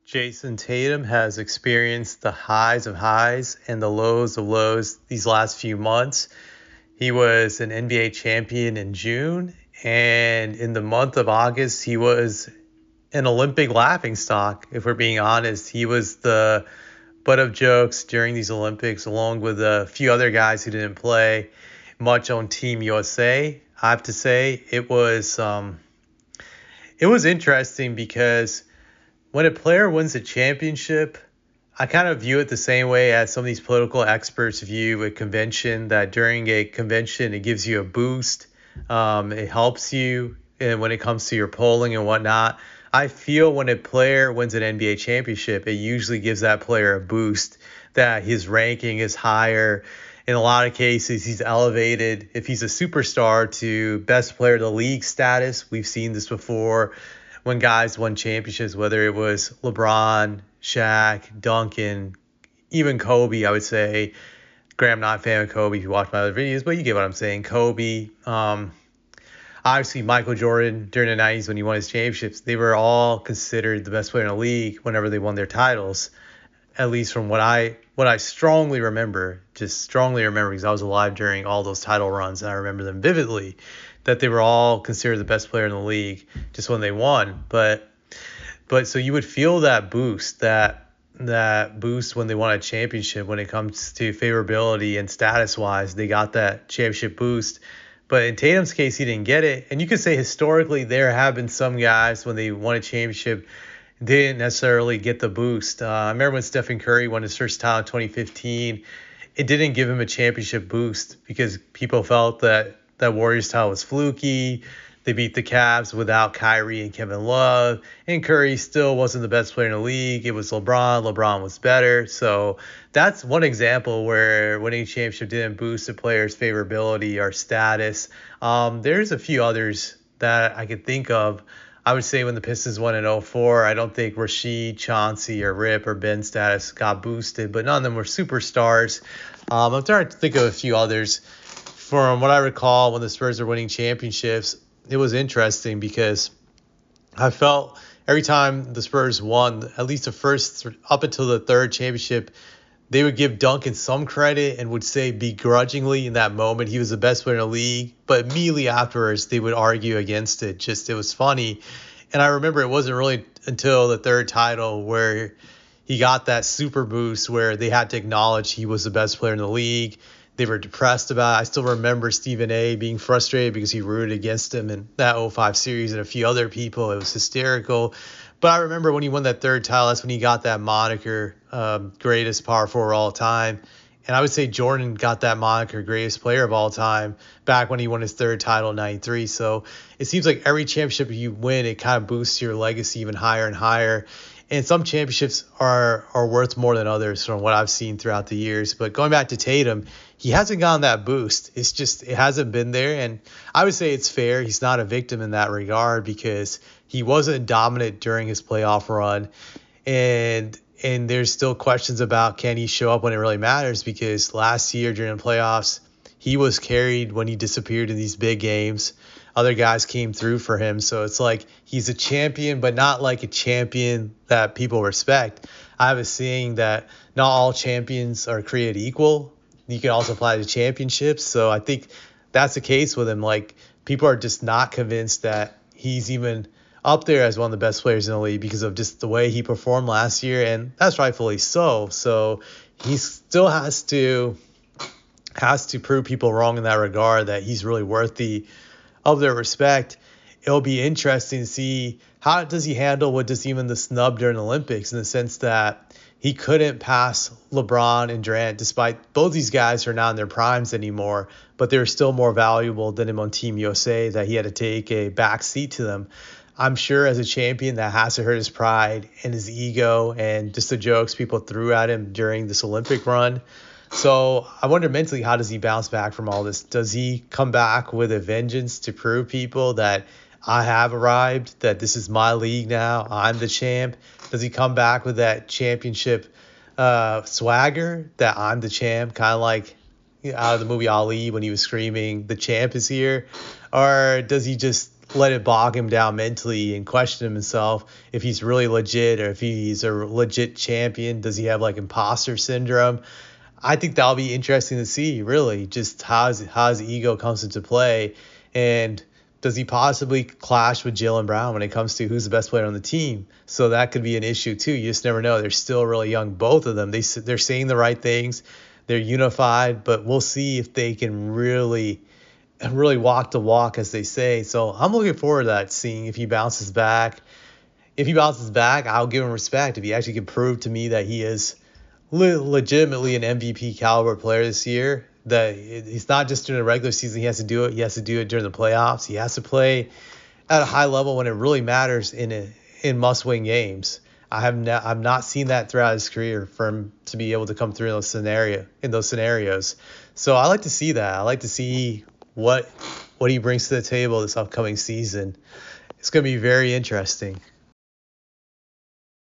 Jayson Tatum has experienced the highs of highs and the lows of lows these last few months. He was an NBA champion in June, and in the month of August, he was an Olympic laughingstock. If we're being honest, he was the butt of jokes during these Olympics, along with a few other guys who didn't play much on Team USA. I have to say it was interesting because when a player wins a championship, I kind of view it the same way as some of these political experts view a convention, that during a convention, it gives you a boost. It helps you and when it comes to your polling and whatnot. I feel when a player wins an NBA championship, it usually gives that player a boost, that his ranking is higher. In a lot of cases, he's elevated, if he's a superstar, to best player of the league status. We've seen this before when guys won championships, whether it was LeBron, Shaq, Duncan, even Kobe. I would say, Graham, I'm not a fan of Kobe if you watch my other videos, but you get what I'm saying. Kobe, obviously Michael Jordan during the 90s when he won his championships, they were all considered the best player in the league whenever they won their titles, at least from what I strongly remember, just strongly remember because I was alive during all those title runs and I remember them vividly, that they were all considered the best player in the league just when they won. But so you would feel that boost, that boost when they won a championship. When it comes to favorability and status wise, they got that championship boost. But in Tatum's case, he didn't get it. And you could say historically there have been some guys when they won a championship, they didn't necessarily get the boost. I remember when Stephen Curry won his first title in 2015, it didn't give him a championship boost because people felt that Warriors title was fluky. They beat the Cavs without Kyrie and Kevin Love, and Curry still wasn't the best player in the league. It was LeBron. LeBron was better. So that's one example where winning a championship didn't boost a player's favorability or status. There's a few others that I could think of. I would say when the Pistons won in '04, I don't think Rasheed, Chauncey, or Rip or Ben status got boosted, but none of them were superstars. I'm trying to think of a few others. From what I recall, when the Spurs were winning championships, it was interesting because I felt every time the Spurs won, at least the first up until the third championship, they would give Duncan some credit and would say begrudgingly in that moment he was the best player in the league. But immediately afterwards, they would argue against it. Just, it was funny. And I remember it wasn't really until the third title where he got that super boost where they had to acknowledge he was the best player in the league. They were depressed about it. I still remember Stephen A. being frustrated because he rooted against him in that '05 series and a few other people. It was hysterical. But I remember when he won that third title, that's when he got that moniker, greatest power forward of all time. And I would say Jordan got that moniker, greatest player of all time, back when he won his third title in '93. So it seems like every championship you win, it kind of boosts your legacy even higher and higher. And some championships are worth more than others from what I've seen throughout the years. But going back to Tatum, he hasn't gotten that boost. It's just, it hasn't been there. And I would say it's fair. He's not a victim in that regard because he wasn't dominant during his playoff run. And there's still questions about, can he show up when it really matters? Because last year during the playoffs, he was carried when he disappeared in these big games. Other guys came through for him. So it's like he's a champion, but not like a champion that people respect. I have a saying that not all champions are created equal. You can also apply to championships. So I think that's the case with him. Like, people are just not convinced that he's even up there as one of the best players in the league because of just the way he performed last year. And that's rightfully so. So he still has to prove people wrong in that regard, that he's really worthy of their respect. It'll be interesting to see how does he handle what just even the snub during the Olympics, in the sense that he couldn't pass LeBron and Durant, despite both these guys are not in their primes anymore, but they're still more valuable than him on Team USA, that he had to take a back seat to them. I'm sure as a champion that has to hurt his pride and his ego and just the jokes people threw at him during this Olympic run. So I wonder mentally, how does he bounce back from all this? Does he come back with a vengeance to prove people that I have arrived, that this is my league now, I'm the champ? Does he come back with that championship swagger, that I'm the champ, kind of like out of the movie Ali when he was screaming, the champ is here? Or does he just let it bog him down mentally and question himself if he's really legit or if he's a legit champion. Does he have like imposter syndrome? I think that'll be interesting to see, really, just how his ego comes into play. And does he possibly clash with Jaylen Brown when it comes to who's the best player on the team? So that could be an issue, too. You just never know. They're still really young, both of them. They're saying the right things. They're unified, but we'll see if they can really walk the walk, as they say. So I'm looking forward to that, seeing if he bounces back. If he bounces back, I'll give him respect. If he actually can prove to me that he is legitimately an MVP caliber player this year, that he's not just during the regular season, he has to do it. He has to do it during the playoffs. He has to play at a high level when it really matters in must-win games. I've not seen that throughout his career for him to be able to come through in those scenarios. So I like to see that. I like to see what he brings to the table this upcoming season. It's going to be very interesting.